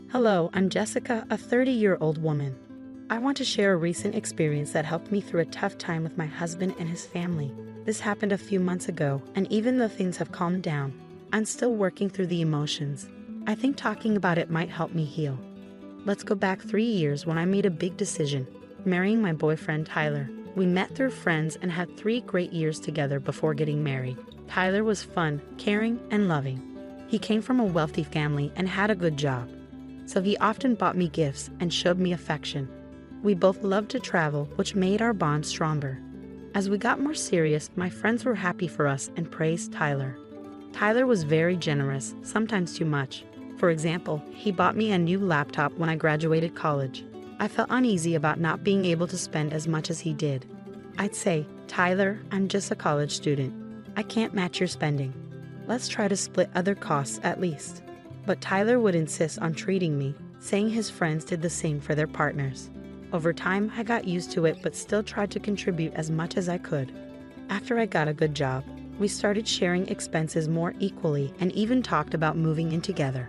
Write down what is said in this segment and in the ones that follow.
Hello, I'm Jessica, a 30-year-old woman. I want to share a recent experience that helped me through a tough time with my husband and his family. This happened a few months ago, and even though things have calmed down, I'm still working through the emotions. I think talking about it might help me heal. Let's go back 3 years when I made a big decision, marrying my boyfriend Tyler. We met through friends and had 3 great years together before getting married. Tyler was fun, caring, and loving. He came from a wealthy family and had a good job, so he often bought me gifts and showed me affection. We both loved to travel, which made our bond stronger. As we got more serious, my friends were happy for us and praised Tyler. Tyler was very generous, sometimes too much. For example, he bought me a new laptop when I graduated college. I felt uneasy about not being able to spend as much as he did. I'd say, "Tyler, I'm just a college student. I can't match your spending. Let's try to split other costs at least." But Tyler would insist on treating me, saying his friends did the same for their partners. Over time, I got used to it but still tried to contribute as much as I could. After I got a good job, we started sharing expenses more equally and even talked about moving in together.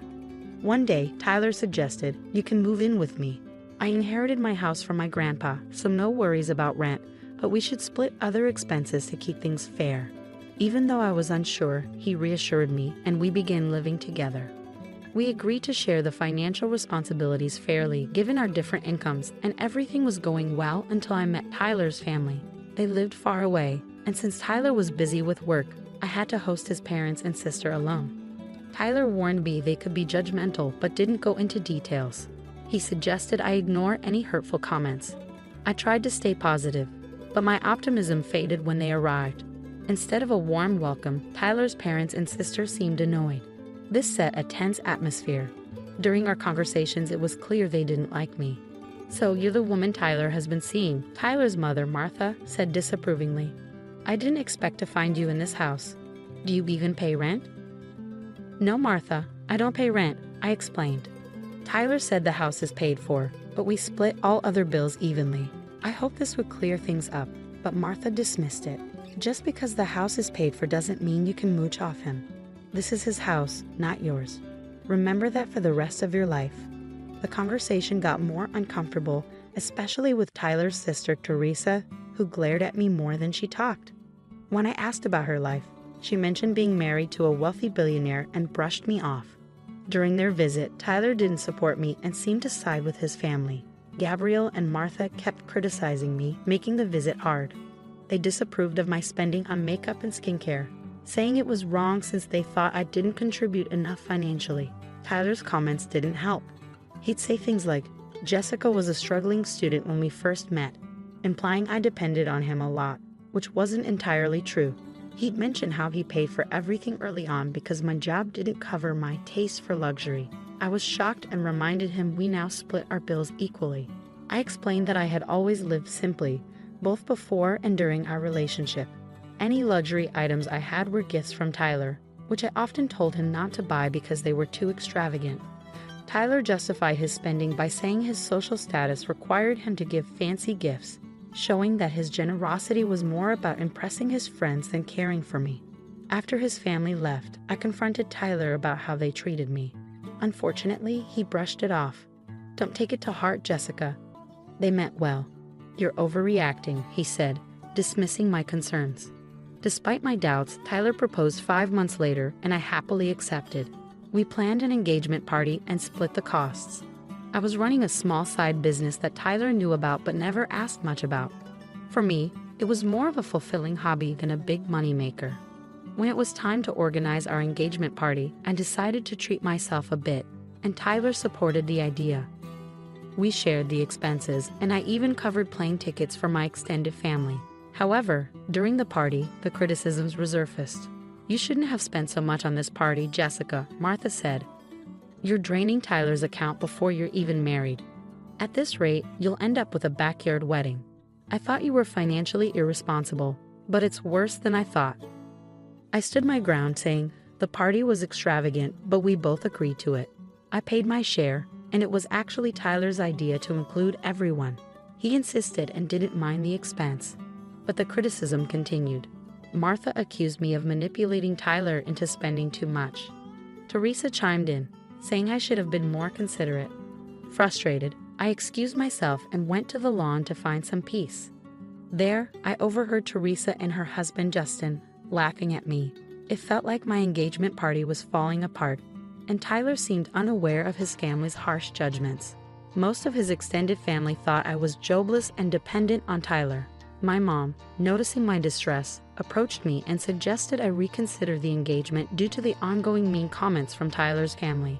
One day, Tyler suggested, "You can move in with me. I inherited my house from my grandpa, so no worries about rent, but we should split other expenses to keep things fair." Even though I was unsure, he reassured me and we began living together. We agreed to share the financial responsibilities fairly given our different incomes, and everything was going well until I met Tyler's family. They lived far away, and since Tyler was busy with work, I had to host his parents and sister alone. Tyler warned me they could be judgmental but didn't go into details. He suggested I ignore any hurtful comments. I tried to stay positive, but my optimism faded when they arrived. Instead of a warm welcome, Tyler's parents and sister seemed annoyed. This set a tense atmosphere. During our conversations, it was clear they didn't like me. "So you're the woman Tyler has been seeing," Tyler's mother, Martha, said disapprovingly. "I didn't expect to find you in this house. Do you even pay rent?" "No, Martha, I don't pay rent," I explained. Tyler said the house is paid for, but we split all other bills evenly. I hoped this would clear things up, but Martha dismissed it. "Just because the house is paid for doesn't mean you can mooch off him. This is his house, not yours. Remember that for the rest of your life." The conversation got more uncomfortable, especially with Tyler's sister, Teresa, who glared at me more than she talked. When I asked about her life, she mentioned being married to a wealthy billionaire and brushed me off. During their visit, Tyler didn't support me and seemed to side with his family. Gabrielle and Martha kept criticizing me, making the visit hard. They disapproved of my spending on makeup and skincare, saying it was wrong since they thought I didn't contribute enough financially. Tyler's comments didn't help. He'd say things like, "Jessica was a struggling student when we first met," implying I depended on him a lot, which wasn't entirely true. He'd mention how he paid for everything early on because my job didn't cover my taste for luxury. I was shocked and reminded him we now split our bills equally. I explained that I had always lived simply, both before and during our relationship. Any luxury items I had were gifts from Tyler, which I often told him not to buy because they were too extravagant. Tyler justified his spending by saying his social status required him to give fancy gifts, showing that his generosity was more about impressing his friends than caring for me. After his family left, I confronted Tyler about how they treated me. Unfortunately, he brushed it off. "Don't take it to heart, Jessica. They meant well. You're overreacting," he said, dismissing my concerns. Despite my doubts, Tyler proposed 5 months later, and I happily accepted. We planned an engagement party and split the costs. I was running a small side business that Tyler knew about but never asked much about. For me, it was more of a fulfilling hobby than a big moneymaker. When it was time to organize our engagement party, I decided to treat myself a bit, and Tyler supported the idea. We shared the expenses, and I even covered plane tickets for my extended family. However, during the party, the criticisms resurfaced. "You shouldn't have spent so much on this party, Jessica," Martha said. "You're draining Tyler's account before you're even married. At this rate, you'll end up with a backyard wedding. I thought you were financially irresponsible, but it's worse than I thought." I stood my ground, saying, "The party was extravagant, but we both agreed to it. I paid my share, and it was actually Tyler's idea to include everyone. He insisted and didn't mind the expense." But the criticism continued. Martha accused me of manipulating Tyler into spending too much. Teresa chimed in. saying I should have been more considerate. Frustrated, I excused myself and went to the lawn to find some peace. There, I overheard Teresa and her husband Justin laughing at me. It felt like my engagement party was falling apart, and Tyler seemed unaware of his family's harsh judgments. Most of his extended family thought I was jobless and dependent on Tyler. My mom, noticing my distress, approached me and suggested I reconsider the engagement due to the ongoing mean comments from Tyler's family.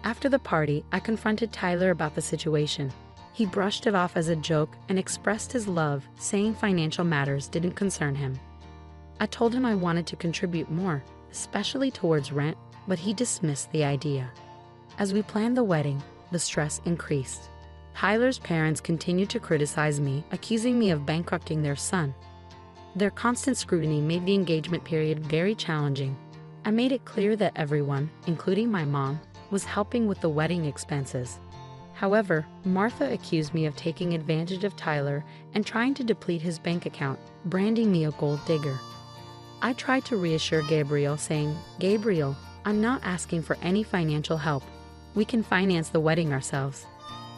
After the party, I confronted Tyler about the situation. He brushed it off as a joke and expressed his love, saying financial matters didn't concern him. I told him I wanted to contribute more, especially towards rent, but he dismissed the idea. As we planned the wedding, the stress increased. Tyler's parents continued to criticize me, accusing me of bankrupting their son. Their constant scrutiny made the engagement period very challenging. I made it clear that everyone, including my mom, was helping with the wedding expenses. However, Martha accused me of taking advantage of Tyler and trying to deplete his bank account, branding me a gold digger. I tried to reassure Gabriel, saying, "Gabriel, I'm not asking for any financial help. We can finance the wedding ourselves."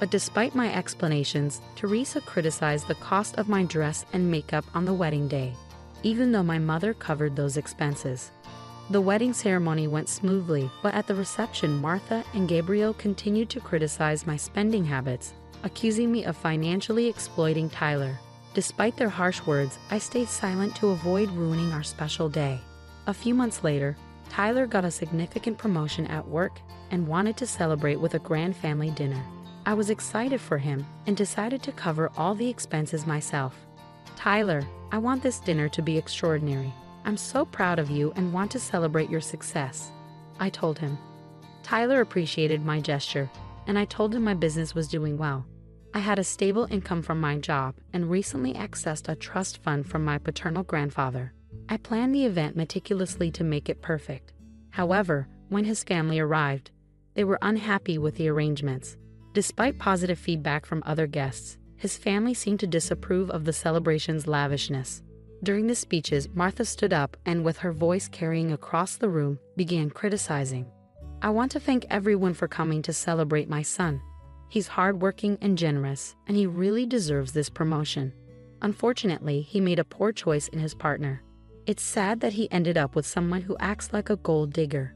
But despite my explanations, Teresa criticized the cost of my dress and makeup on the wedding day, even though my mother covered those expenses. The wedding ceremony went smoothly, but at the reception, Martha and Gabriel continued to criticize my spending habits, accusing me of financially exploiting Tyler. Despite their harsh words, I stayed silent to avoid ruining our special day. A few months later, Tyler got a significant promotion at work and wanted to celebrate with a grand family dinner. I was excited for him and decided to cover all the expenses myself. "Tyler, I want this dinner to be extraordinary. I'm so proud of you and want to celebrate your success," I told him. Tyler appreciated my gesture, and I told him my business was doing well. I had a stable income from my job and recently accessed a trust fund from my paternal grandfather. I planned the event meticulously to make it perfect. However, when his family arrived, they were unhappy with the arrangements. Despite positive feedback from other guests, his family seemed to disapprove of the celebration's lavishness. During the speeches, Martha stood up and, with her voice carrying across the room, began criticizing. "I want to thank everyone for coming to celebrate my son. He's hardworking and generous, and he really deserves this promotion. Unfortunately, he made a poor choice in his partner. It's sad that he ended up with someone who acts like a gold digger.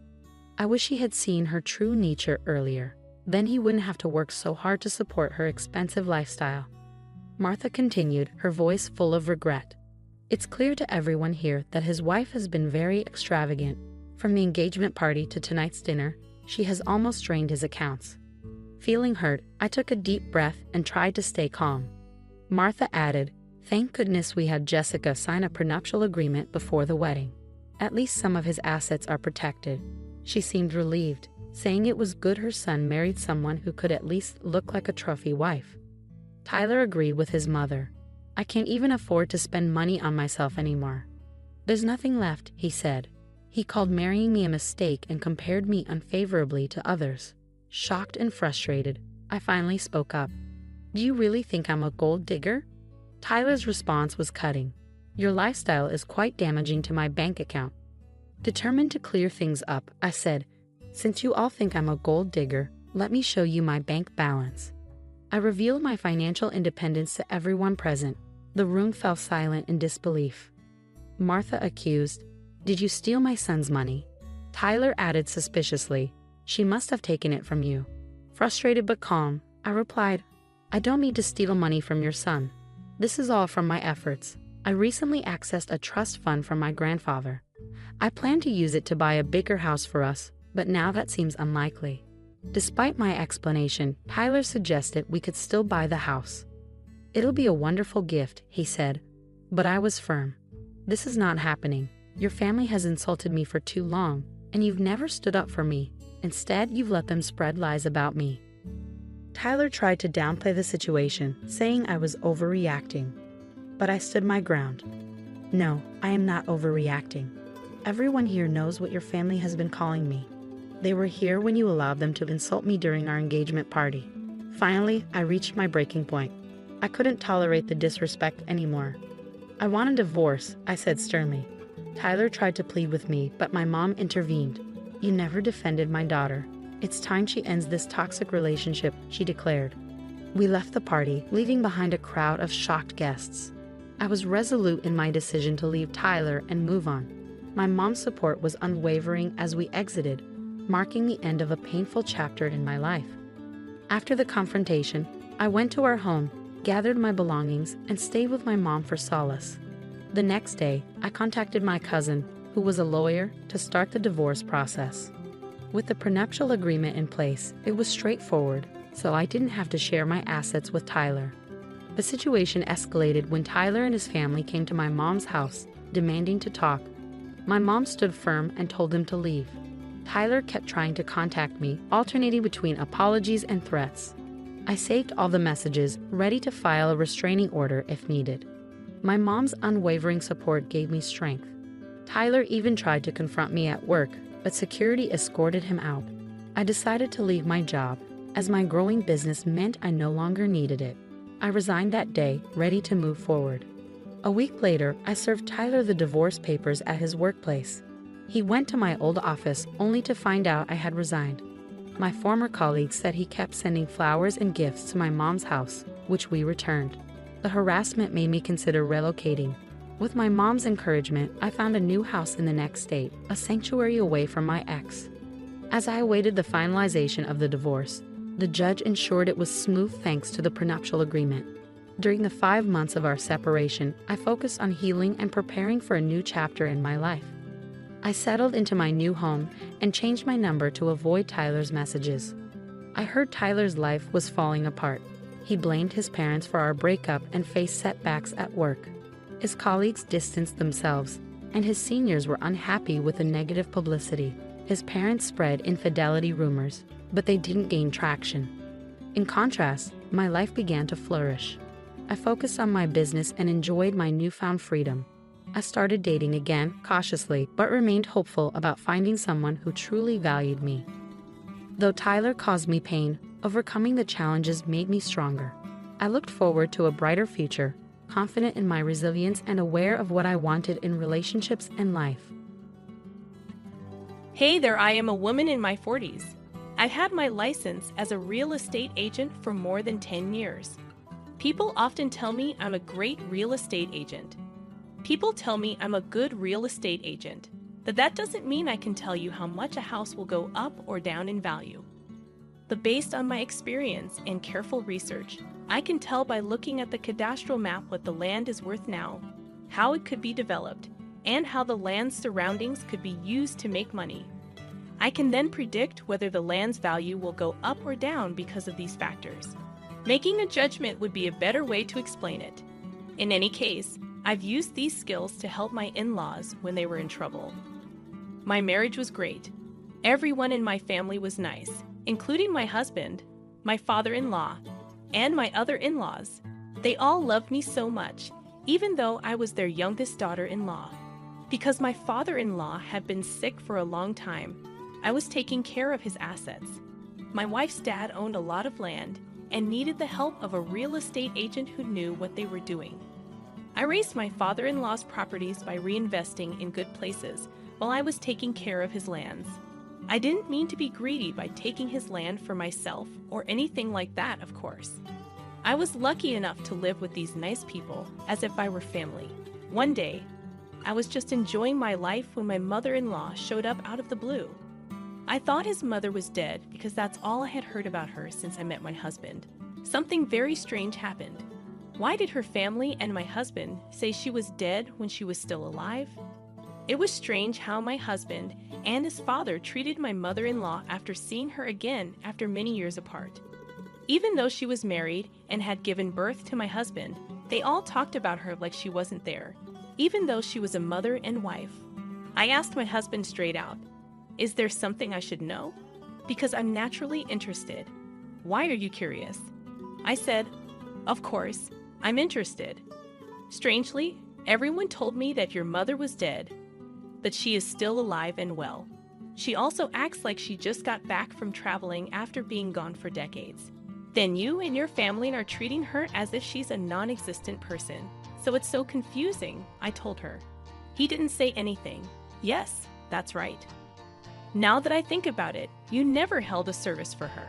I wish he had seen her true nature earlier. Then he wouldn't have to work so hard to support her expensive lifestyle." Martha continued, her voice full of regret. "It's clear to everyone here that his wife has been very extravagant. From the engagement party to tonight's dinner, she has almost drained his accounts." Feeling hurt, I took a deep breath and tried to stay calm. Martha added, "Thank goodness we had Jessica sign a prenuptial agreement before the wedding. At least some of his assets are protected." She seemed relieved, saying it was good her son married someone who could at least look like a trophy wife. Tyler agreed with his mother. "I can't even afford to spend money on myself anymore. There's nothing left," he said. He called marrying me a mistake and compared me unfavorably to others. Shocked and frustrated, I finally spoke up. "Do you really think I'm a gold digger?" Tyler's response was cutting. "Your lifestyle is quite damaging to my bank account." Determined to clear things up, I said, "Since you all think I'm a gold digger, let me show you my bank balance." I revealed my financial independence to everyone present. The room fell silent in disbelief. Martha accused, "Did you steal my son's money?" Tyler added suspiciously, "She must have taken it from you." Frustrated but calm, I replied, "I don't need to steal money from your son. This is all from my efforts. I recently accessed a trust fund from my grandfather. I plan to use it to buy a bigger house for us, but now that seems unlikely." Despite my explanation, Tyler suggested we could still buy the house. "It'll be a wonderful gift," he said. But I was firm. "This is not happening. Your family has insulted me for too long, and you've never stood up for me. Instead, you've let them spread lies about me." Tyler tried to downplay the situation, saying I was overreacting. But I stood my ground. "No, I am not overreacting. Everyone here knows what your family has been calling me. They were here when you allowed them to insult me during our engagement party." Finally, I reached my breaking point. I couldn't tolerate the disrespect anymore. "I want a divorce," I said sternly. Tyler tried to plead with me, but my mom intervened. "You never defended my daughter. It's time she ends this toxic relationship, she declared. We left the party, leaving behind a crowd of shocked guests. I was resolute in my decision to leave Tyler and move on. My mom's support was unwavering as we exited, marking the end of a painful chapter in my life. After the confrontation, I went to our home, gathered my belongings, and stayed with my mom for solace. The next day, I contacted my cousin, who was a lawyer, to start the divorce process. With the prenuptial agreement in place, it was straightforward, so I didn't have to share my assets with Tyler. The situation escalated when Tyler and his family came to my mom's house, demanding to talk. My mom stood firm and told him to leave. Tyler kept trying to contact me, alternating between apologies and threats. I saved all the messages, ready to file a restraining order if needed. My mom's unwavering support gave me strength. Tyler even tried to confront me at work, but security escorted him out. I decided to leave my job, as my growing business meant I no longer needed it. I resigned that day, ready to move forward. A week later, I served Tyler the divorce papers at his workplace. He went to my old office only to find out I had resigned. My former colleague said he kept sending flowers and gifts to my mom's house, which we returned. The harassment made me consider relocating. With my mom's encouragement, I found a new house in the next state, a sanctuary away from my ex. As I awaited the finalization of the divorce, the judge ensured it was smooth thanks to the prenuptial agreement. During the 5 months of our separation, I focused on healing and preparing for a new chapter in my life. I settled into my new home and changed my number to avoid Tyler's messages. I heard Tyler's life was falling apart. He blamed his parents for our breakup and faced setbacks at work. His colleagues distanced themselves, and his seniors were unhappy with the negative publicity. His parents spread infidelity rumors, but they didn't gain traction. In contrast, my life began to flourish. I focused on my business and enjoyed my newfound freedom. I started dating again, cautiously, but remained hopeful about finding someone who truly valued me. Though Tyler caused me pain, overcoming the challenges made me stronger. I looked forward to a brighter future, confident in my resilience and aware of what I wanted in relationships and life. Hey there, I am a woman in my 40s. I've had my license as a real estate agent for more than 10 years. People often tell me I'm a great real estate agent. People tell me I'm a good real estate agent, but that doesn't mean I can tell you how much a house will go up or down in value. But based on my experience and careful research, I can tell by looking at the cadastral map what the land is worth now, how it could be developed, and how the land's surroundings could be used to make money. I can then predict whether the land's value will go up or down because of these factors. Making a judgment would be a better way to explain it. In any case, I've used these skills to help my in-laws when they were in trouble. My marriage was great. Everyone in my family was nice, including my husband, my father-in-law, and my other in-laws. They all loved me so much, even though I was their youngest daughter-in-law. Because my father-in-law had been sick for a long time, I was taking care of his assets. My wife's dad owned a lot of land and needed the help of a real estate agent who knew what they were doing. I raised my father-in-law's properties by reinvesting in good places while I was taking care of his lands. I didn't mean to be greedy by taking his land for myself or anything like that, of course. I was lucky enough to live with these nice people as if I were family. One day, I was just enjoying my life when my mother-in-law showed up out of the blue. I thought his mother was dead because that's all I had heard about her since I met my husband. Something very strange happened. Why did her family and my husband say she was dead when she was still alive? It was strange how my husband and his father treated my mother-in-law after seeing her again after many years apart. Even though she was married and had given birth to my husband, they all talked about her like she wasn't there, even though she was a mother and wife. I asked my husband straight out, "Is there something I should know? Because I'm naturally interested. Why are you curious?" I said, "Of course, I'm interested. Strangely, everyone told me that your mother was dead, but she is still alive and well. She also acts like she just got back from traveling after being gone for decades. Then you and your family are treating her as if she's a non-existent person. So it's so confusing," I told her. He didn't say anything. Yes, that's right. Now that I think about it, you never held a service for her.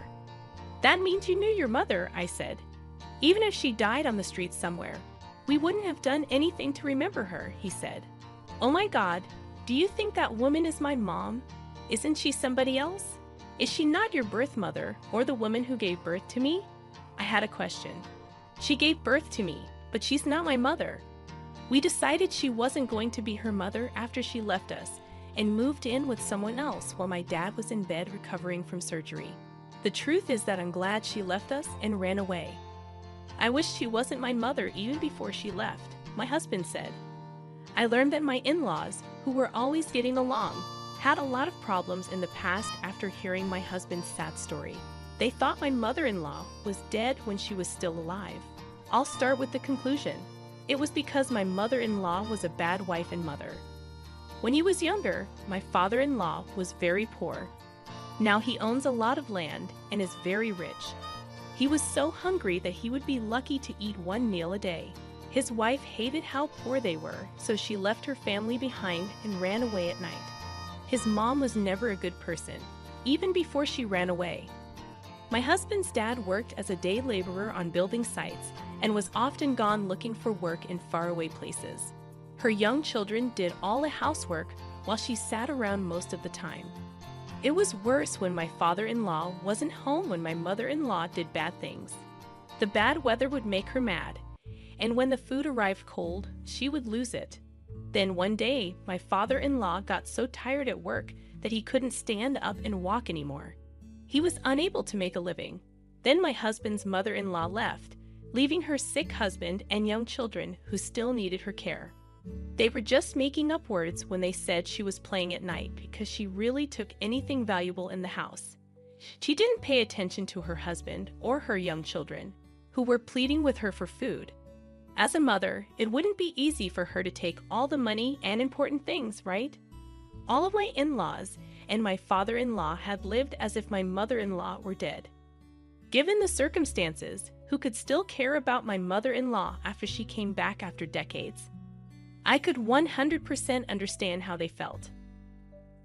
That means you knew your mother, I said. Even if she died on the street somewhere, we wouldn't have done anything to remember her, he said. Oh my God, do you think that woman is my mom? Isn't she somebody else? Is she not your birth mother or the woman who gave birth to me? I had a question. She gave birth to me, but she's not my mother. We decided she wasn't going to be her mother after she left us and moved in with someone else while my dad was in bed recovering from surgery. The truth is that I'm glad she left us and ran away. I wish she wasn't my mother even before she left, my husband said. I learned that my in-laws, who were always getting along, had a lot of problems in the past after hearing my husband's sad story. They thought my mother-in-law was dead when she was still alive. I'll start with the conclusion. It was because my mother-in-law was a bad wife and mother. When he was younger, my father-in-law was very poor. Now he owns a lot of land and is very rich. He was so hungry that he would be lucky to eat one meal a day. His wife hated how poor they were, so she left her family behind and ran away at night. His mom was never a good person, even before she ran away. My husband's dad worked as a day laborer on building sites and was often gone looking for work in faraway places. Her young children did all the housework while she sat around most of the time. It was worse when my father-in-law wasn't home when my mother-in-law did bad things. The bad weather would make her mad, and when the food arrived cold, she would lose it. Then one day, my father-in-law got so tired at work that he couldn't stand up and walk anymore. He was unable to make a living. Then my husband's mother-in-law left, leaving her sick husband and young children who still needed her care. They were just making up words when they said she was playing at night because she really took anything valuable in the house. She didn't pay attention to her husband or her young children, who were pleading with her for food. As a mother, it wouldn't be easy for her to take all the money and important things, right? All of my in-laws and my father-in-law had lived as if my mother-in-law were dead. Given the circumstances, who could still care about my mother-in-law after she came back after decades? I could 100% understand how they felt.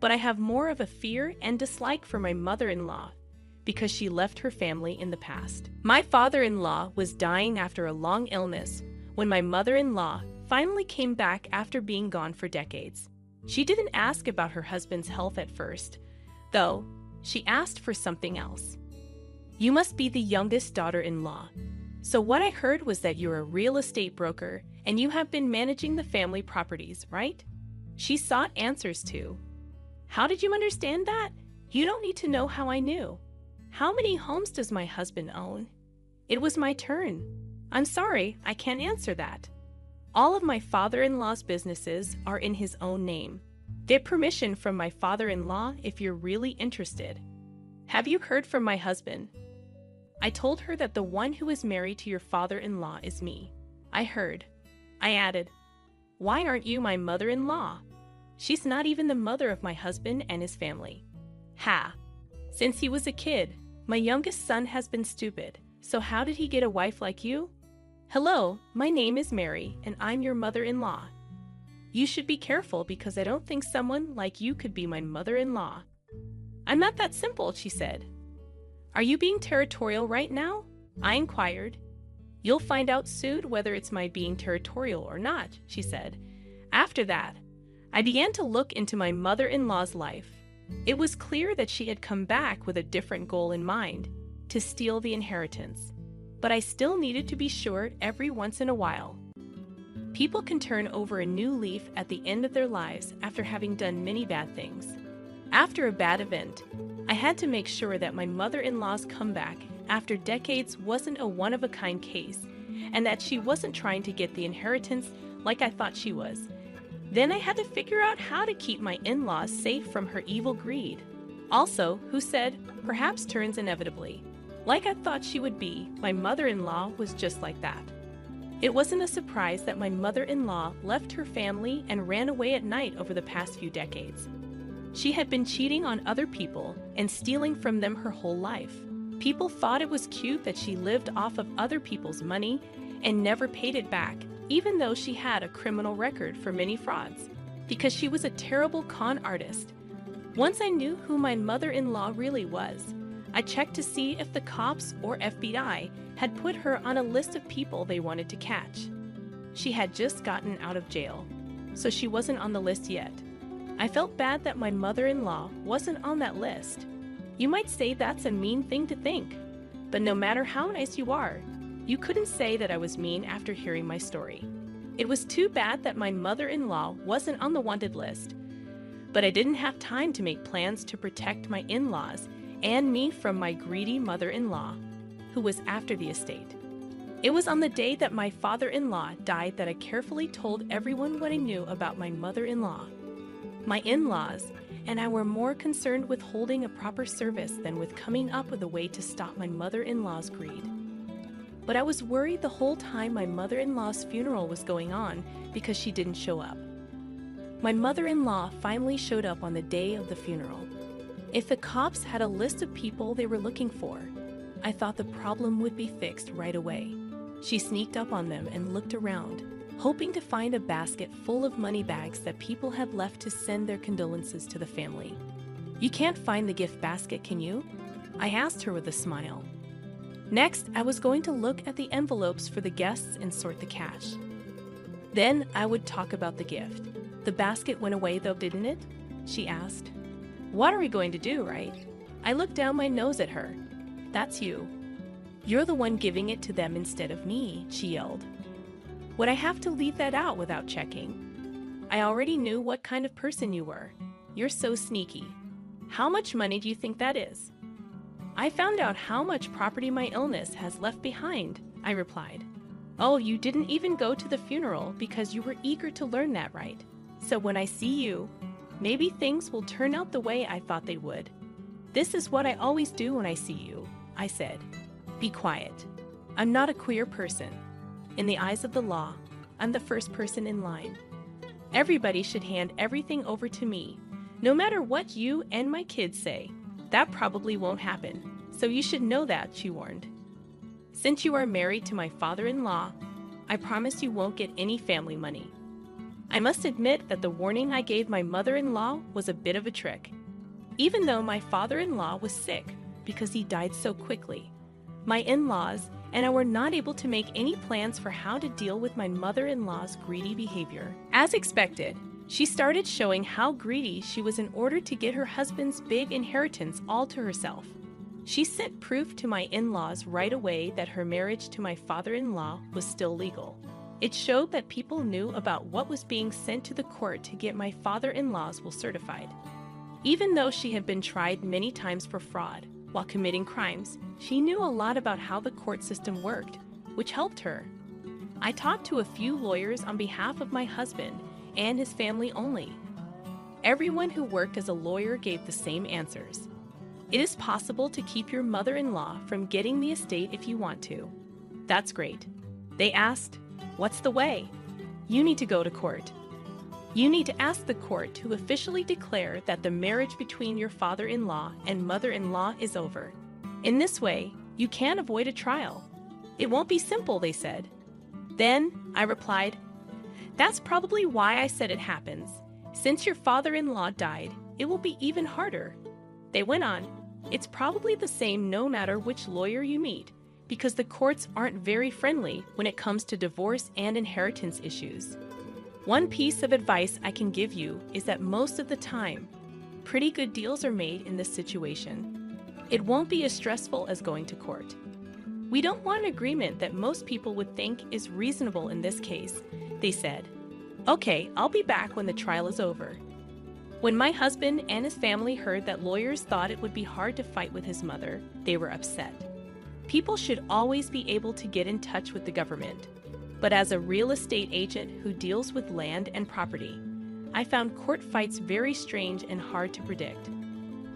But I have more of a fear and dislike for my mother-in-law because she left her family in the past. My father-in-law was dying after a long illness when my mother-in-law finally came back after being gone for decades. She didn't ask about her husband's health at first, though she asked for something else. You must be the youngest daughter-in-law. So what I heard was that you're a real estate broker and you have been managing the family properties, right? She sought answers to. How did you understand that? You don't need to know how I knew. How many homes does my husband own? It was my turn. I'm sorry, I can't answer that. All of my father-in-law's businesses are in his own name. Get permission from my father-in-law if you're really interested. Have you heard from my husband? I told her that the one who is married to your father-in-law is me. I heard. I added, why aren't you my mother-in-law? She's not even the mother of my husband and his family. Ha! Since he was a kid, my youngest son has been stupid. So how did he get a wife like you? Hello, my name is Mary, and I'm your mother-in-law. You should be careful because I don't think someone like you could be my mother-in-law. I'm not that simple, she said. Are you being territorial right now? I inquired. You'll find out soon whether it's my being territorial or not, she said. After that, I began to look into my mother-in-law's life. It was clear that she had come back with a different goal in mind, to steal the inheritance. But I still needed to be sure every once in a while. People can turn over a new leaf at the end of their lives after having done many bad things. After a bad event, I had to make sure that my mother-in-law's comeback after decades wasn't a one-of-a-kind case, and that she wasn't trying to get the inheritance like I thought she was. Then I had to figure out how to keep my in-laws safe from her evil greed. Also, who said, perhaps turns inevitably. Like I thought she would be, my mother-in-law was just like that. It wasn't a surprise that my mother-in-law left her family and ran away at night over the past few decades. She had been cheating on other people and stealing from them her whole life. People thought it was cute that she lived off of other people's money and never paid it back, even though she had a criminal record for many frauds, because she was a terrible con artist. Once I knew who my mother-in-law really was, I checked to see if the cops or FBI had put her on a list of people they wanted to catch. She had just gotten out of jail, so she wasn't on the list yet. I felt bad that my mother-in-law wasn't on that list. You might say that's a mean thing to think, but no matter how nice you are, you couldn't say that I was mean after hearing my story. It was too bad that my mother-in-law wasn't on the wanted list, but I didn't have time to make plans to protect my in-laws and me from my greedy mother-in-law, who was after the estate. It was on the day that my father-in-law died that I carefully told everyone what I knew about my mother-in-law. My in-laws and I were more concerned with holding a proper service than with coming up with a way to stop my mother-in-law's greed. But I was worried the whole time my mother-in-law's funeral was going on because she didn't show up. My mother-in-law finally showed up on the day of the funeral. If the cops had a list of people they were looking for, I thought the problem would be fixed right away. She sneaked up on them and looked around, hoping to find a basket full of money bags that people had left to send their condolences to the family. "You can't find the gift basket, can you?" I asked her with a smile. Next, I was going to look at the envelopes for the guests and sort the cash. Then I would talk about the gift. "The basket went away though, didn't it?" she asked. "What are we going to do, right?" I looked down my nose at her. "That's you. You're the one giving it to them instead of me," she yelled. Would I have to leave that out without checking? I already knew what kind of person you were. You're so sneaky. How much money do you think that is? I found out how much property my illness has left behind, I replied. Oh, you didn't even go to the funeral because you were eager to learn that, right? So when I see you, maybe things will turn out the way I thought they would. This is what I always do when I see you, I said. Be quiet. I'm not a queer person. In the eyes of the law, I'm the first person in line. Everybody should hand everything over to me, no matter what you and my kids say. That probably won't happen, so you should know that, she warned. Since you are married to my father-in-law, I promise you won't get any family money. I must admit that the warning I gave my mother-in-law was a bit of a trick. Even though my father-in-law was sick because he died so quickly, my in-laws and I were not able to make any plans for how to deal with my mother-in-law's greedy behavior. As expected, she started showing how greedy she was in order to get her husband's big inheritance all to herself. She sent proof to my in-laws right away that her marriage to my father-in-law was still legal. It showed that people knew about what was being sent to the court to get my father-in-law's will certified. Even though she had been tried many times for fraud while committing crimes, she knew a lot about how the court system worked, which helped her. I talked to a few lawyers on behalf of my husband and his family only. Everyone who worked as a lawyer gave the same answers. It is possible to keep your mother-in-law from getting the estate if you want to. That's great. They asked, what's the way? You need to go to court. You need to ask the court to officially declare that the marriage between your father-in-law and mother-in-law is over. In this way, you can avoid a trial. It won't be simple, they said. Then, I replied, that's probably why I said it happens. Since your father-in-law died, it will be even harder. They went on, it's probably the same no matter which lawyer you meet, because the courts aren't very friendly when it comes to divorce and inheritance issues. One piece of advice I can give you is that most of the time, pretty good deals are made in this situation. It won't be as stressful as going to court. We don't want an agreement that most people would think is reasonable in this case, they said. Okay, I'll be back when the trial is over. When my husband and his family heard that lawyers thought it would be hard to fight with his mother, they were upset. People should always be able to get in touch with the government. But as a real estate agent who deals with land and property, I found court fights very strange and hard to predict.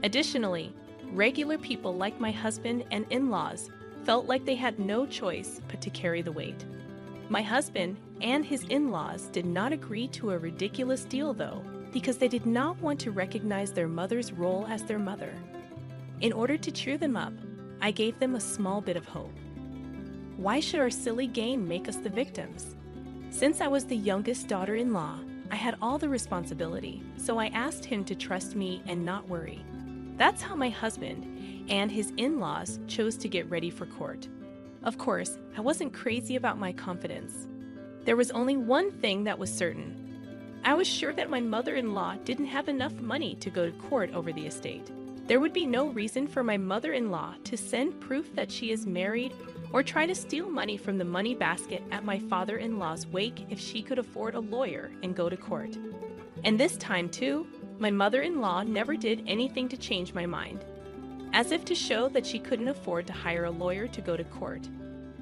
Additionally, regular people like my husband and in-laws felt like they had no choice but to carry the weight. My husband and his in-laws did not agree to a ridiculous deal, though, because they did not want to recognize their mother's role as their mother. In order to cheer them up, I gave them a small bit of hope. Why should our silly game make us the victims? Since I was the youngest daughter-in-law, I had all the responsibility, so I asked him to trust me and not worry. That's how my husband and his in-laws chose to get ready for court. Of course, I wasn't crazy about my confidence. There was only one thing that was certain. I was sure that my mother-in-law didn't have enough money to go to court over the estate. There would be no reason for my mother-in-law to send proof that she is married or try to steal money from the money basket at my father-in-law's wake if she could afford a lawyer and go to court. And this time, too, my mother-in-law never did anything to change my mind. As if to show that she couldn't afford to hire a lawyer to go to court,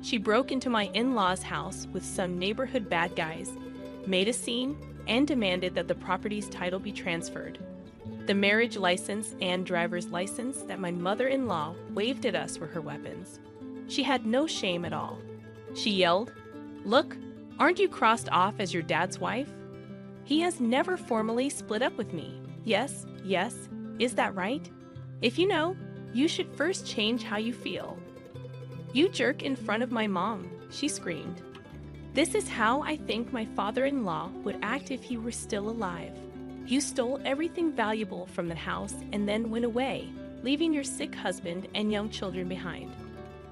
she broke into my in-laws' house with some neighborhood bad guys, made a scene, and demanded that the property's title be transferred. The marriage license and driver's license that my mother-in-law waved at us were her weapons. She had no shame at all. She yelled, "Look, aren't you crossed off as your dad's wife? He has never formally split up with me. Yes, is that right? If you know, you should first change how you feel." "You jerk in front of my mom," she screamed. "This is how I think my father-in-law would act if he were still alive. You stole everything valuable from the house and then went away, leaving your sick husband and young children behind.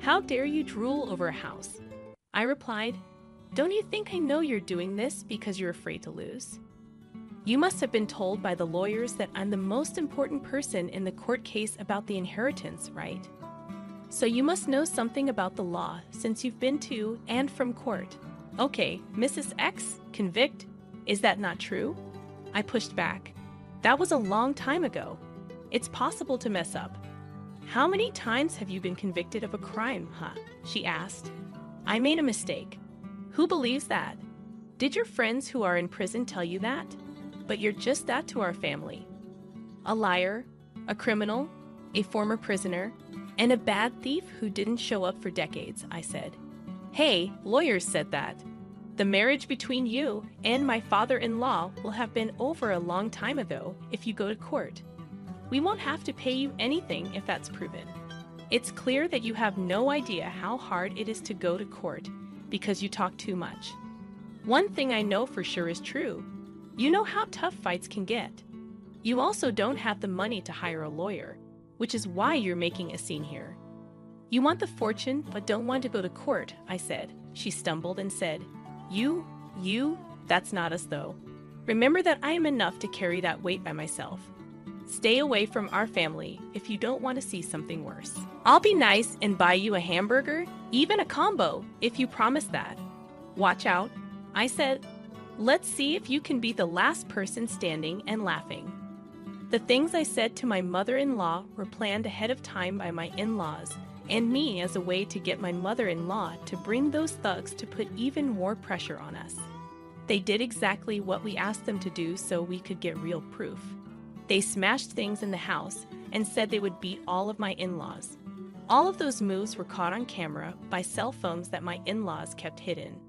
How dare you drool over a house?" I replied, "Don't you think I know you're doing this because you're afraid to lose? You must have been told by the lawyers that I'm the most important person in the court case about the inheritance, right? So you must know something about the law since you've been to and from court. Okay, Mrs. X, convict. Is that not true?" I pushed back. "That was a long time ago. It's possible to mess up." "How many times have you been convicted of a crime, huh?" she asked. "I made a mistake." "Who believes that? Did your friends who are in prison tell you that? But you're just that to our family. A liar, a criminal, a former prisoner, and a bad thief who didn't show up for decades," I said. "Hey, lawyers said that. The marriage between you and my father-in-law will have been over a long time ago if you go to court. We won't have to pay you anything if that's proven. It's clear that you have no idea how hard it is to go to court because you talk too much. One thing I know for sure is true. You know how tough fights can get. You also don't have the money to hire a lawyer, which is why you're making a scene here. You want the fortune but don't want to go to court," I said. She stumbled and said, You, that's not us though. Remember that I am enough to carry that weight by myself. Stay away from our family if you don't want to see something worse. I'll be nice and buy you a hamburger, even a combo, if you promise that. Watch out," I said. "Let's see if you can be the last person standing and laughing." The things I said to my mother-in-law were planned ahead of time by my in-laws and me as a way to get my mother-in-law to bring those thugs to put even more pressure on us. They did exactly what we asked them to do so we could get real proof. They smashed things in the house and said they would beat all of my in-laws. All of those moves were caught on camera by cell phones that my in-laws kept hidden.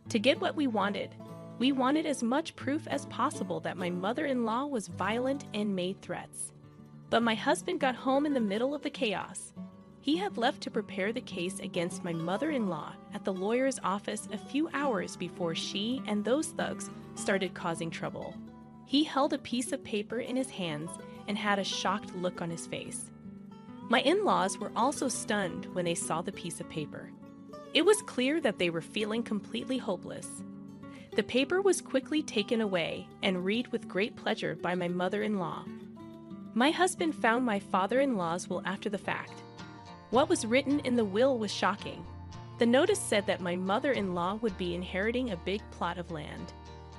To get what we wanted as much proof as possible that my mother-in-law was violent and made threats. But my husband got home in the middle of the chaos. He had left to prepare the case against my mother-in-law at the lawyer's office a few hours before she and those thugs started causing trouble. He held a piece of paper in his hands and had a shocked look on his face. My in-laws were also stunned when they saw the piece of paper. It was clear that they were feeling completely hopeless. The paper was quickly taken away and read with great pleasure by my mother-in-law. My husband found my father-in-law's will after the fact. What was written in the will was shocking. The notice said that my mother-in-law would be inheriting a big plot of land.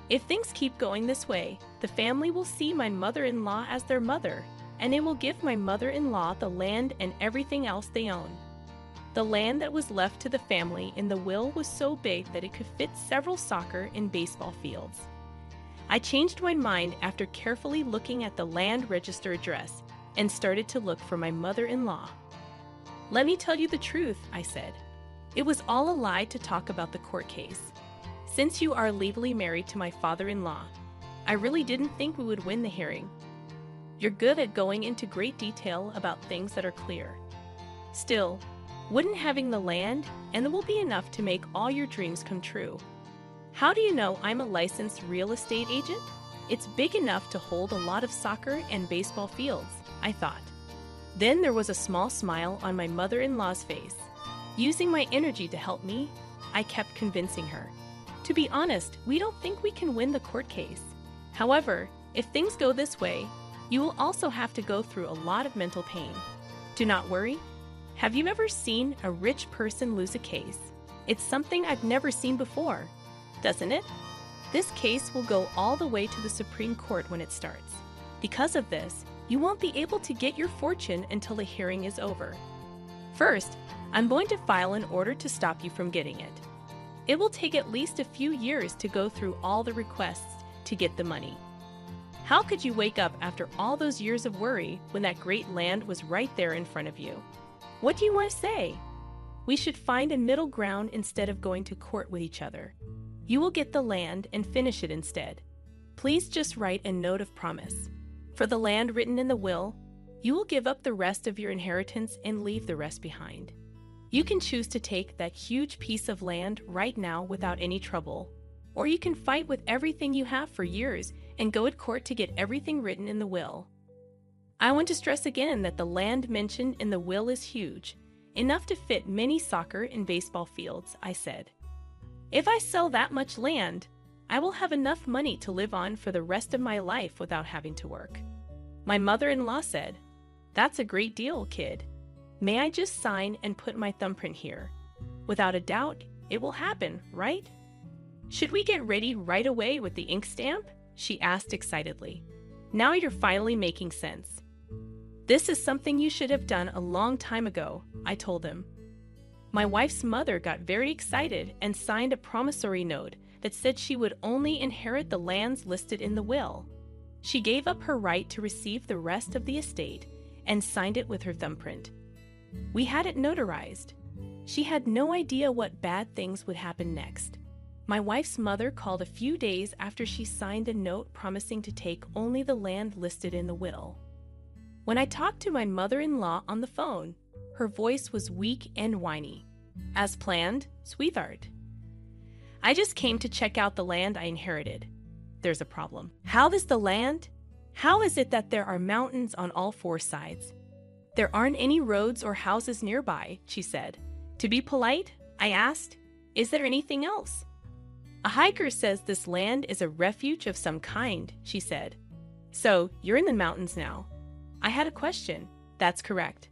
If things keep going this way, the family will see my mother-in-law as their mother, and it will give my mother-in-law the land and everything else they own. The land that was left to the family in the will was so big that it could fit several soccer and baseball fields. I changed my mind after carefully looking at the land register address and started to look for my mother-in-law. "Let me tell you the truth," I said. "It was all a lie to talk about the court case. Since you are legally married to my father-in-law, I really didn't think we would win the hearing. You're good at going into great detail about things that are clear. Still, wouldn't having the land and it will be enough to make all your dreams come true. How do you know I'm a licensed real estate agent? It's big enough to hold a lot of soccer and baseball fields, I thought. Then there was a small smile on my mother-in-law's face. Using my energy to help me, I kept convincing her. To be honest, we don't think we can win the court case. However, if things go this way, you will also have to go through a lot of mental pain. Do not worry. Have you ever seen a rich person lose a case? It's something I've never seen before, doesn't it? This case will go all the way to the Supreme Court when it starts. Because of this, you won't be able to get your fortune until the hearing is over. First, I'm going to file an order to stop you from getting it. It will take at least a few years to go through all the requests to get the money. How could you wake up after all those years of worry when that great land was right there in front of you? What do you want to say? We should find a middle ground instead of going to court with each other. You will get the land and finish it instead. Please just write a note of promise. For the land written in the will, you will give up the rest of your inheritance and leave the rest behind. You can choose to take that huge piece of land right now without any trouble, or you can fight with everything you have for years and go to court to get everything written in the will. I want to stress again that the land mentioned in the will is huge, enough to fit many soccer and baseball fields, I said. If I sell that much land, I will have enough money to live on for the rest of my life without having to work. My mother-in-law said, "That's a great deal, kid. May I just sign and put my thumbprint here? Without a doubt, it will happen, right? Should we get ready right away with the ink stamp?" she asked excitedly. "Now you're finally making sense." "This is something you should have done a long time ago," I told him. My wife's mother got very excited and signed a promissory note that said she would only inherit the lands listed in the will. She gave up her right to receive the rest of the estate and signed it with her thumbprint. We had it notarized. She had no idea what bad things would happen next. My wife's mother called a few days after she signed a note promising to take only the land listed in the will. When I talked to my mother-in-law on the phone, her voice was weak and whiny. "As planned, sweetheart. I just came to check out the land I inherited. There's a problem." "How is the land? How is it that there are mountains on all four sides? There aren't any roads or houses nearby," she said. To be polite, I asked, "Is there anything else?" "A hiker says this land is a refuge of some kind," she said. "So, you're in the mountains now." I had a question. "That's correct."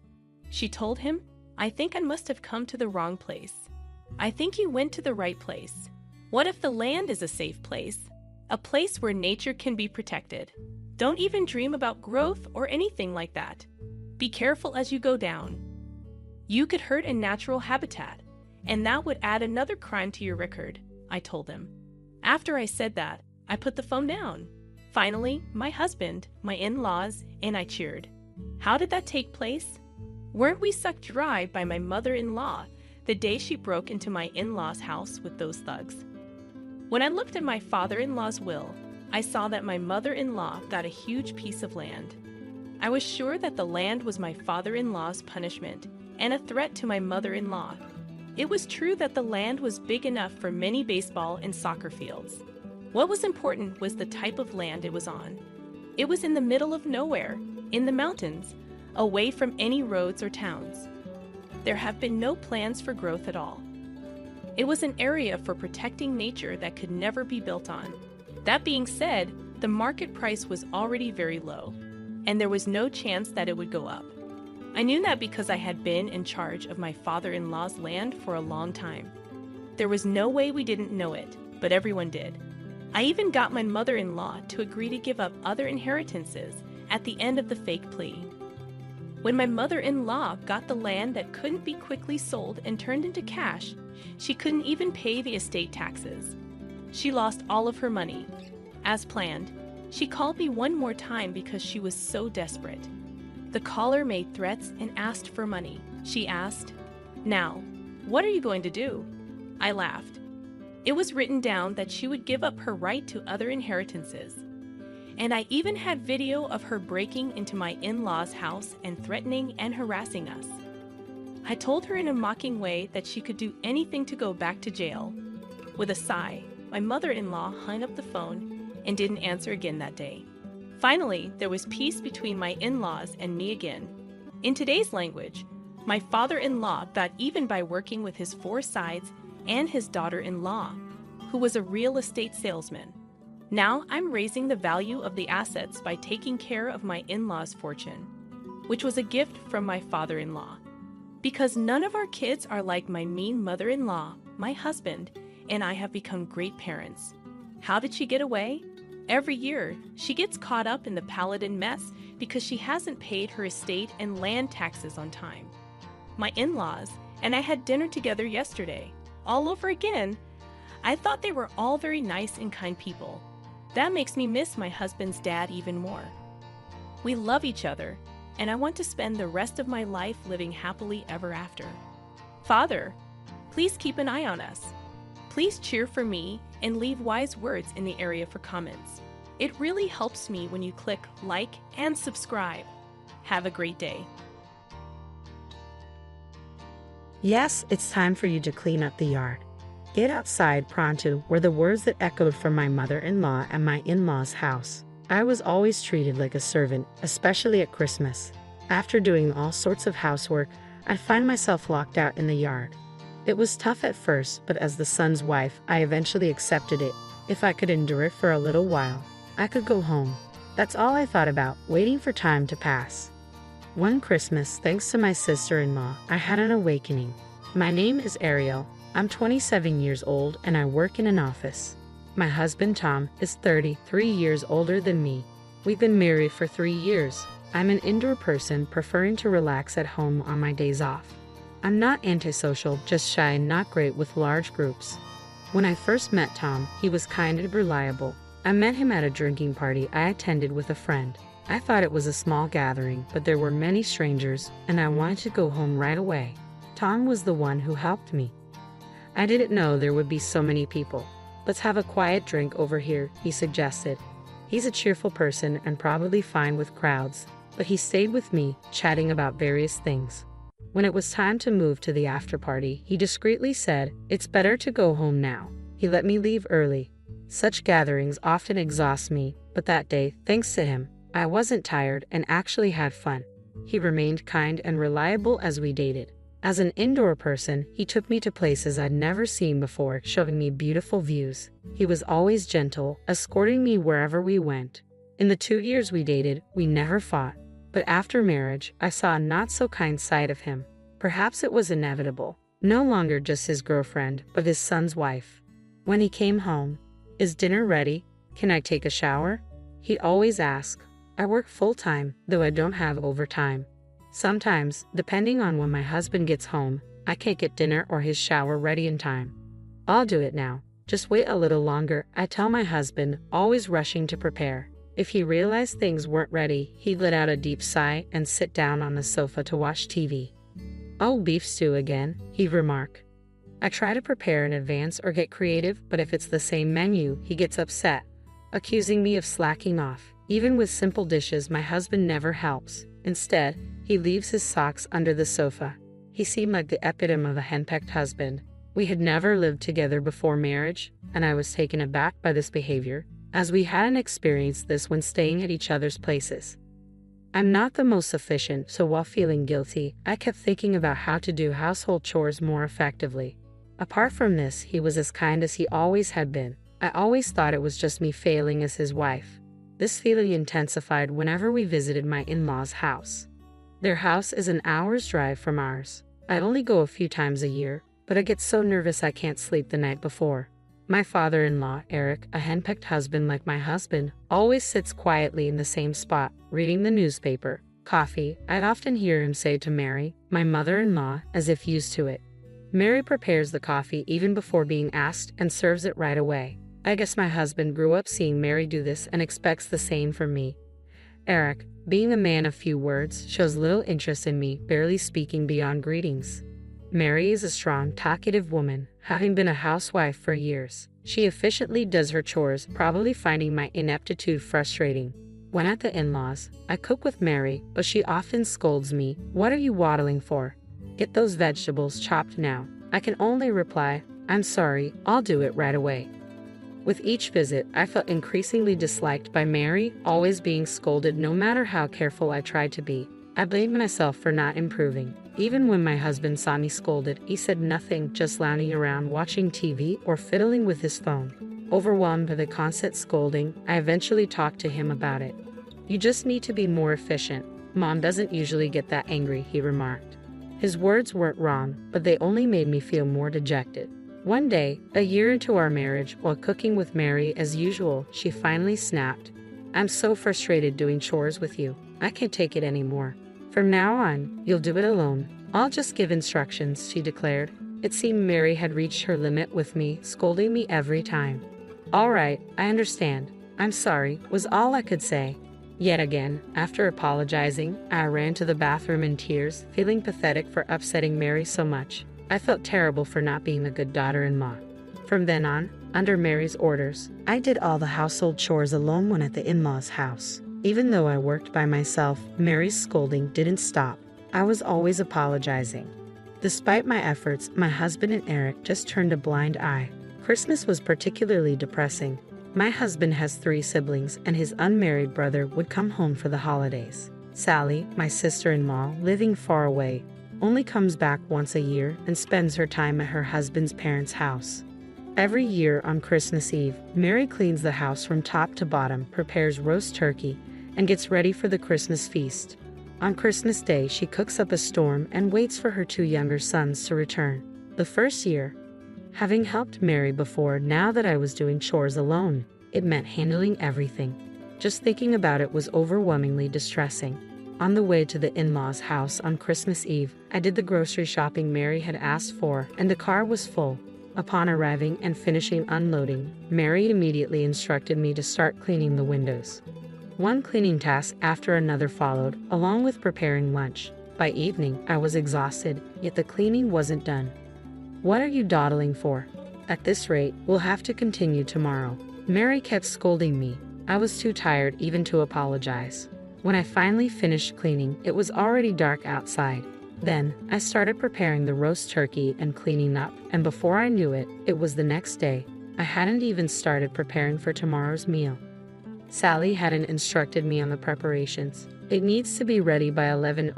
She told him, "I think I must have come to the wrong place." "I think you went to the right place. What if the land is a safe place? A place where nature can be protected. Don't even dream about growth or anything like that. Be careful as you go down. You could hurt a natural habitat, and that would add another crime to your record," I told him. After I said that, I put the phone down. Finally, my husband, my in-laws, and I cheered. How did that take place? Weren't we sucked dry by my mother-in-law the day she broke into my in-laws' house with those thugs? When I looked at my father-in-law's will, I saw that my mother-in-law got a huge piece of land. I was sure that the land was my father-in-law's punishment and a threat to my mother-in-law. It was true that the land was big enough for many baseball and soccer fields. What was important was the type of land it was on. It was in the middle of nowhere, in the mountains, away from any roads or towns. There have been no plans for growth at all. It was an area for protecting nature that could never be built on. That being said, the market price was already very low, and there was no chance that it would go up. I knew that because I had been in charge of my father-in-law's land for a long time. There was no way we didn't know it, but everyone did. I even got my mother-in-law to agree to give up other inheritances at the end of the fake plea. When my mother-in-law got the land that couldn't be quickly sold and turned into cash, she couldn't even pay the estate taxes. She lost all of her money. As planned, she called me one more time because she was so desperate. The caller made threats and asked for money. She asked, "Now, what are you going to do?" I laughed. It was written down that she would give up her right to other inheritances. And I even had video of her breaking into my in-laws' house and threatening and harassing us. I told her in a mocking way that she could do anything to go back to jail. With a sigh, my mother-in-law hung up the phone and didn't answer again that day. Finally, there was peace between my in-laws and me again. In today's language, my father-in-law thought even by working with his 4 sides and his daughter-in-law, who was a real estate salesman. Now I'm raising the value of the assets by taking care of my in-laws' fortune, which was a gift from my father-in-law. Because none of our kids are like my mean mother-in-law, my husband, and I have become great parents. How did she get away? Every year, she gets caught up in the Paladin mess because she hasn't paid her estate and land taxes on time. My in-laws and I had dinner together yesterday. All over again. I thought they were all very nice and kind people. That makes me miss my husband's dad even more. We love each other, and I want to spend the rest of my life living happily ever after. Father, please keep an eye on us. Please cheer for me and leave wise words in the area for comments. It really helps me when you click like and subscribe. Have a great day. Yes, it's time for you to clean up the yard. Get outside pronto were the words that echoed from my mother-in-law at my in-law's house. I was always treated like a servant, especially at Christmas. After doing all sorts of housework, I'd find myself locked out in the yard. It was tough at first, but as the son's wife, I eventually accepted it. If I could endure it for a little while, I could go home. That's all I thought about, waiting for time to pass. One Christmas, thanks to my sister-in-law, I had an awakening. My name is Ariel. I'm 27 years old and I work in an office. My husband Tom is 33 years older than me. We've been married for 3 years. I'm an indoor person, preferring to relax at home on my days off. I'm not antisocial, just shy and not great with large groups. When I first met Tom, he was kind and reliable. I met him at a drinking party I attended with a friend. I thought it was a small gathering, but there were many strangers, and I wanted to go home right away. Tom was the one who helped me. I didn't know there would be so many people. Let's have a quiet drink over here, he suggested. He's a cheerful person and probably fine with crowds, but he stayed with me, chatting about various things. When it was time to move to the after party, he discreetly said, "It's better to go home now." He let me leave early. Such gatherings often exhaust me, but that day, thanks to him, I wasn't tired and actually had fun. He remained kind and reliable as we dated. As an indoor person, he took me to places I'd never seen before, showing me beautiful views. He was always gentle, escorting me wherever we went. In the 2 years we dated, we never fought. But after marriage, I saw a not-so-kind side of him. Perhaps it was inevitable. No longer just his girlfriend, but his son's wife. When he came home, "Is dinner ready? Can I take a shower?" He'd always ask. I work full-time, though I don't have overtime. Sometimes, depending on when my husband gets home, I can't get dinner or his shower ready in time. "I'll do it now. Just wait a little longer," I tell my husband, always rushing to prepare. If he realized things weren't ready, he'd let out a deep sigh and sit down on the sofa to watch TV. "Oh, beef stew again," he'd remark. I try to prepare in advance or get creative, but if it's the same menu, he gets upset, accusing me of slacking off. Even with simple dishes, my husband never helps. Instead, he leaves his socks under the sofa. He seemed like the epitome of a henpecked husband. We had never lived together before marriage, and I was taken aback by this behavior, as we hadn't experienced this when staying at each other's places. I'm not the most efficient, so while feeling guilty, I kept thinking about how to do household chores more effectively. Apart from this, he was as kind as he always had been. I always thought it was just me failing as his wife. This feeling intensified whenever we visited my in-laws' house. Their house is an hour's drive from ours. I only go a few times a year, but I get so nervous I can't sleep the night before. My father-in-law, Eric, a henpecked husband like my husband, always sits quietly in the same spot, reading the newspaper. Coffee, I'd often hear him say to Mary, my mother-in-law, as if used to it. Mary prepares the coffee even before being asked and serves it right away. I guess my husband grew up seeing Mary do this and expects the same from me. Eric, being a man of few words, shows little interest in me, barely speaking beyond greetings. Mary is a strong, talkative woman, having been a housewife for years. She efficiently does her chores, probably finding my ineptitude frustrating. When at the in-laws, I cook with Mary, but she often scolds me. "What are you waddling for? Get those vegetables chopped now." I can only reply, "I'm sorry, I'll do it right away." With each visit, I felt increasingly disliked by Mary, always being scolded no matter how careful I tried to be. I blamed myself for not improving. Even when my husband saw me scolded, he said nothing, just lounging around watching TV or fiddling with his phone. Overwhelmed by the constant scolding, I eventually talked to him about it. "You just need to be more efficient. Mom doesn't usually get that angry," he remarked. His words weren't wrong, but they only made me feel more dejected. One day, a year into our marriage, while cooking with Mary as usual, she finally snapped. "I'm so frustrated doing chores with you. I can't take it anymore. From now on, you'll do it alone. I'll just give instructions," she declared. It seemed Mary had reached her limit with me, scolding me every time. "All right, I understand. I'm sorry," was all I could say. Yet again, after apologizing, I ran to the bathroom in tears, feeling pathetic for upsetting Mary so much. I felt terrible for not being a good daughter-in-law. From then on, under Mary's orders, I did all the household chores alone when at the in-laws' house. Even though I worked by myself, Mary's scolding didn't stop. I was always apologizing. Despite my efforts, my husband and Eric just turned a blind eye. Christmas was particularly depressing. My husband has 3 siblings, and his unmarried brother would come home for the holidays. Sally, my sister-in-law, living far away, only comes back once a year and spends her time at her husband's parents' house. Every year on Christmas Eve, Mary cleans the house from top to bottom, prepares roast turkey, and gets ready for the Christmas feast. On Christmas Day, she cooks up a storm and waits for her 2 younger sons to return. The first year, having helped Mary before, now that I was doing chores alone, it meant handling everything. Just thinking about it was overwhelmingly distressing. On the way to the in-laws' house on Christmas Eve, I did the grocery shopping Mary had asked for, and the car was full. Upon arriving and finishing unloading, Mary immediately instructed me to start cleaning the windows. One cleaning task after another followed, along with preparing lunch. By evening, I was exhausted, yet the cleaning wasn't done. "What are you dawdling for? At this rate, we'll have to continue tomorrow." Mary kept scolding me. I was too tired even to apologize. When I finally finished cleaning, it was already dark outside. Then, I started preparing the roast turkey and cleaning up, and before I knew it, it was the next day. I hadn't even started preparing for tomorrow's meal. Sally hadn't instructed me on the preparations. "It needs to be ready by 11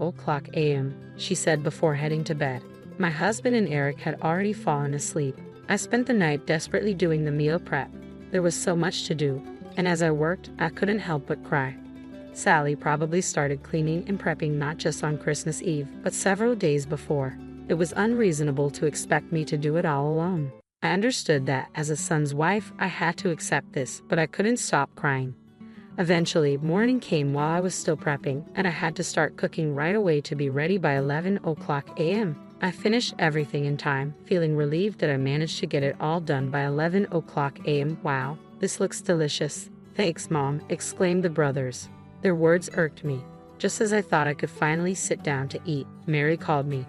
a.m., she said before heading to bed. My husband and Eric had already fallen asleep. I spent the night desperately doing the meal prep. There was so much to do, and as I worked, I couldn't help but cry. Sally probably started cleaning and prepping not just on Christmas Eve, but several days before. It was unreasonable to expect me to do it all alone. I understood that, as a son's wife, I had to accept this, but I couldn't stop crying. Eventually, morning came while I was still prepping, and I had to start cooking right away to be ready by 11 a.m. I finished everything in time, feeling relieved that I managed to get it all done by 11 a.m. "Wow, this looks delicious." "Thanks, Mom," exclaimed the brothers. Their words irked me. Just as I thought I could finally sit down to eat, Mary called me.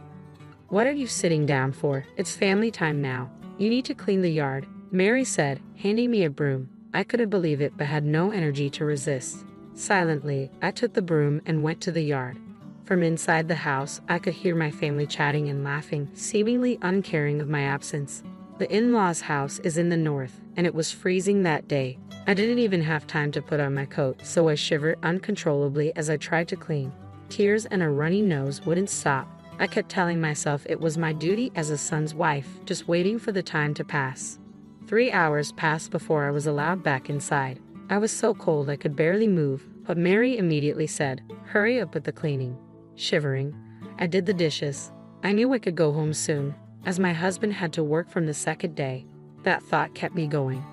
"What are you sitting down for? It's family time now. You need to clean the yard," Mary said, handing me a broom. I couldn't believe it but had no energy to resist. Silently, I took the broom and went to the yard. From inside the house, I could hear my family chatting and laughing, seemingly uncaring of my absence. The in-laws' house is in the north, and it was freezing that day. I didn't even have time to put on my coat, so I shivered uncontrollably as I tried to clean. Tears and a runny nose wouldn't stop. I kept telling myself it was my duty as a son's wife, just waiting for the time to pass. 3 hours passed before I was allowed back inside. I was so cold I could barely move, but Mary immediately said, "Hurry up with the cleaning." Shivering, I did the dishes. I knew I could go home soon, as my husband had to work from the second day. That thought kept me going.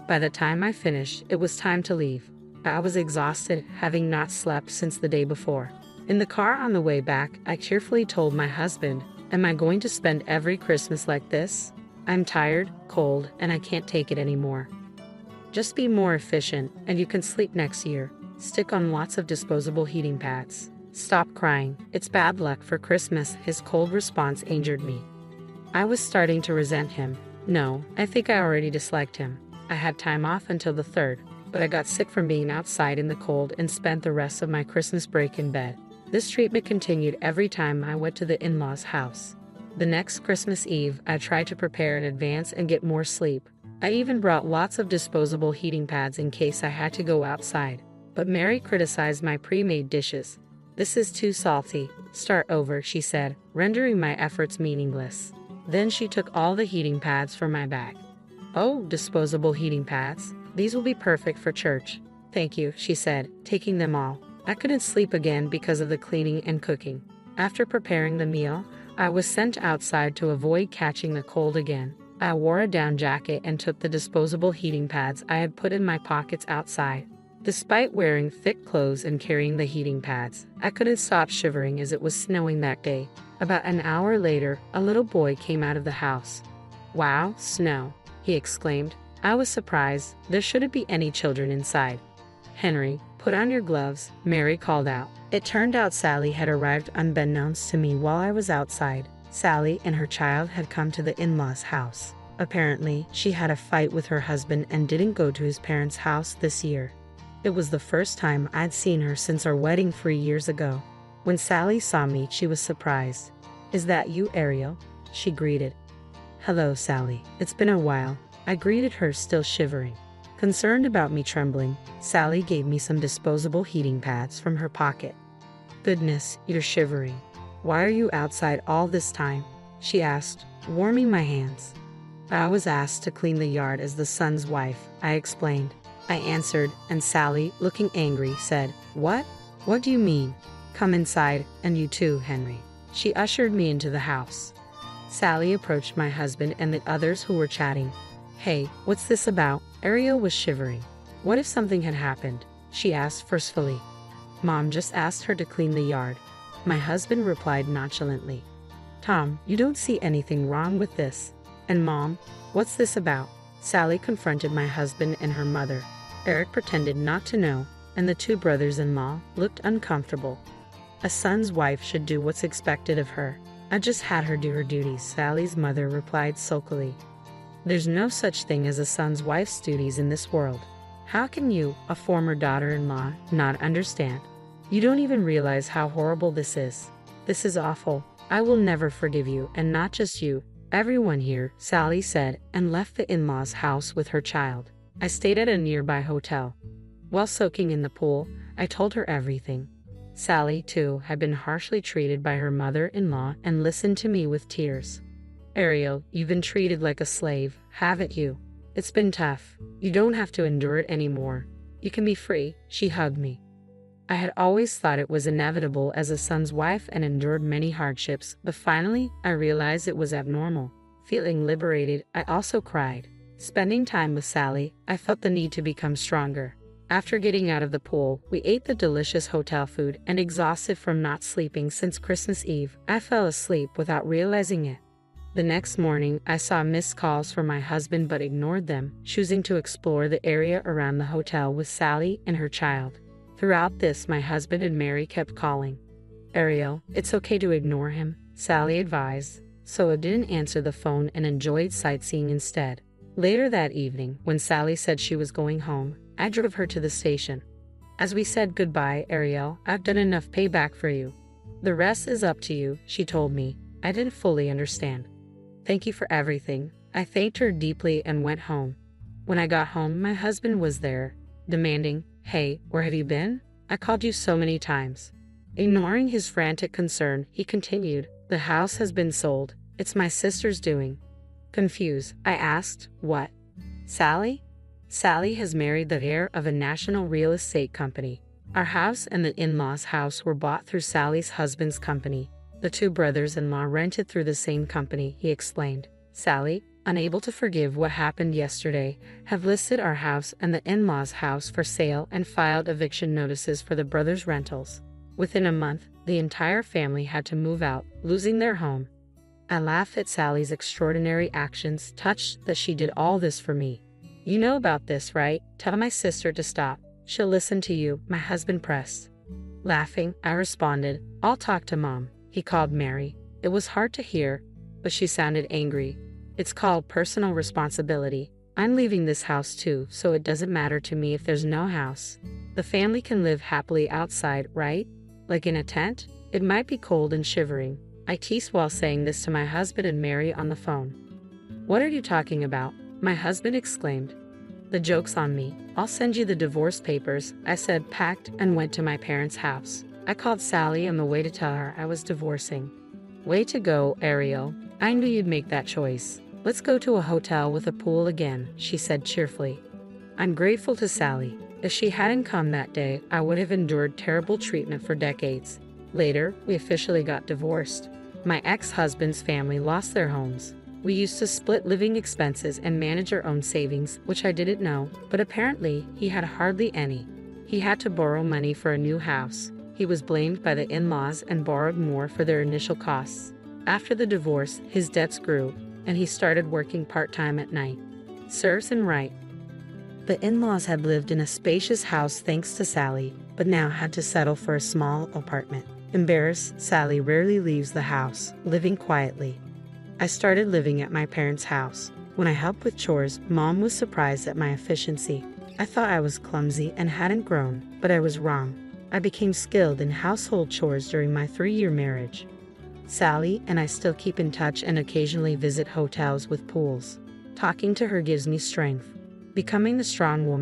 By the time I finished, it was time to leave. I was exhausted, having not slept since the day before. In the car on the way back, I cheerfully told my husband, "Am I going to spend every Christmas like this? I'm tired, cold, and I can't take it anymore. Just be more efficient, and you can sleep next year. Stick on lots of disposable heating pads. Stop crying. It's bad luck for Christmas." His cold response angered me. I was starting to resent him. No, I think I already disliked him. I had time off until the 3rd, but I got sick from being outside in the cold and spent the rest of my Christmas break in bed. This treatment continued every time I went to the in-laws' house. The next Christmas Eve, I tried to prepare in advance and get more sleep. I even brought lots of disposable heating pads in case I had to go outside. But Mary criticized my pre-made dishes. This is too salty. Start over, she said, rendering my efforts meaningless. Then she took all the heating pads from my bag. Oh, disposable heating pads. These will be perfect for church. Thank you, she said, taking them all. I couldn't sleep again because of the cleaning and cooking. After preparing the meal, I was sent outside to avoid catching the cold again. I wore a down jacket and took the disposable heating pads I had put in my pockets outside. Despite wearing thick clothes and carrying the heating pads, I couldn't stop shivering as it was snowing that day. About an hour later, a little boy came out of the house. Wow, snow, he exclaimed. I was surprised. There shouldn't be any children inside. Henry, put on your gloves, Mary called out. It turned out Sally had arrived unbeknownst to me while I was outside. Sally and her child had come to the in-laws' house. Apparently, she had a fight with her husband and didn't go to his parents' house this year. It was the first time I'd seen her since our wedding 3 years ago. When Sally saw me, she was surprised. Is that you, Ariel? She greeted. Hello, Sally. It's been a while. I greeted her, still shivering. Concerned about me trembling, Sally gave me some disposable heating pads from her pocket. Goodness, you're shivering. Why are you outside all this time? She asked, warming my hands. I was asked to clean the yard as the son's wife, I explained. I answered, and Sally, looking angry, said, What? What do you mean? Come inside, and you too, Henry. She ushered me into the house. Sally approached my husband and the others who were chatting. Hey, what's this about? Ariel was shivering. What if something had happened? She asked forcefully. Mom just asked her to clean the yard. My husband replied nonchalantly. Tom, you don't see anything wrong with this. And Mom, what's this about? Sally confronted my husband and her mother. Eric pretended not to know, and the two brothers-in-law looked uncomfortable. A son's wife should do what's expected of her. I just had her do her duties, Sally's mother replied sulkily. There's no such thing as a son's wife's duties in this world. How can you, a former daughter-in-law, not understand? You don't even realize how horrible this is. This is awful. I will never forgive you, and not just you. Everyone here, Sally said, and left the in-laws' house with her child. I stayed at a nearby hotel. While soaking in the pool, I told her everything. Sally, too, had been harshly treated by her mother-in-law and listened to me with tears. Ariel, you've been treated like a slave, haven't you? It's been tough. You don't have to endure it anymore. You can be free, she hugged me. I had always thought it was inevitable as a son's wife and endured many hardships, but finally, I realized it was abnormal. Feeling liberated, I also cried. Spending time with Sally, I felt the need to become stronger. After getting out of the pool, we ate the delicious hotel food, and exhausted from not sleeping since Christmas Eve, I fell asleep without realizing it. The next morning, I saw missed calls from my husband but ignored them, choosing to explore the area around the hotel with Sally and her child. Throughout this, my husband and Mary kept calling. Ariel, it's okay to ignore him, Sally advised, so I didn't answer the phone and enjoyed sightseeing instead. Later that evening, when Sally said she was going home, I drove her to the station. As we said goodbye, Ariel, I've done enough payback for you. The rest is up to you, she told me. I didn't fully understand. Thank you for everything. I thanked her deeply and went home. When I got home, my husband was there, demanding, Hey, where have you been? I called you so many times. Ignoring his frantic concern, he continued, The house has been sold. It's my sister's doing. Confused, I asked, What? Sally? Sally has married the heir of a national real estate company. Our house and the in-laws' house were bought through Sally's husband's company. The two brothers-in-law rented through the same company, he explained. Sally, unable to forgive what happened yesterday, have listed our house and the in-laws' house for sale and filed eviction notices for the brothers' rentals. Within a month, the entire family had to move out, losing their home. I laughed at Sally's extraordinary actions, touched that she did all this for me. You know about this, right? Tell my sister to stop. She'll listen to you, my husband pressed. Laughing, I responded, I'll talk to Mom. He called Mary. It was hard to hear, but she sounded angry. It's called personal responsibility. I'm leaving this house too, so it doesn't matter to me if there's no house. The family can live happily outside, right? Like in a tent? It might be cold and shivering. I teased while saying this to my husband and Mary on the phone. What are you talking about? My husband exclaimed. "The joke's on me. I'll send you the divorce papers," I said, packed, and went to my parents' house. I called Sally on the way to tell her I was divorcing. "Way to go, Ariel. I knew you'd make that choice. Let's go to a hotel with a pool again," she said cheerfully. I'm grateful to Sally. If she hadn't come that day, I would have endured terrible treatment for decades. Later, we officially got divorced. My ex-husband's family lost their homes. We used to split living expenses and manage our own savings, which I didn't know, but apparently he had hardly any. He had to borrow money for a new house. He was blamed by the in-laws and borrowed more for their initial costs. After the divorce, his debts grew, and he started working part-time at night. Serves him right. The in-laws had lived in a spacious house thanks to Sally, but now had to settle for a small apartment. Embarrassed, Sally rarely leaves the house, living quietly. I started living at my parents' house. When I helped with chores, Mom was surprised at my efficiency. I thought I was clumsy and hadn't grown, but I was wrong. I became skilled in household chores during my 3-year marriage. Sally and I still keep in touch and occasionally visit hotels with pools. Talking to her gives me strength. Becoming the strong woman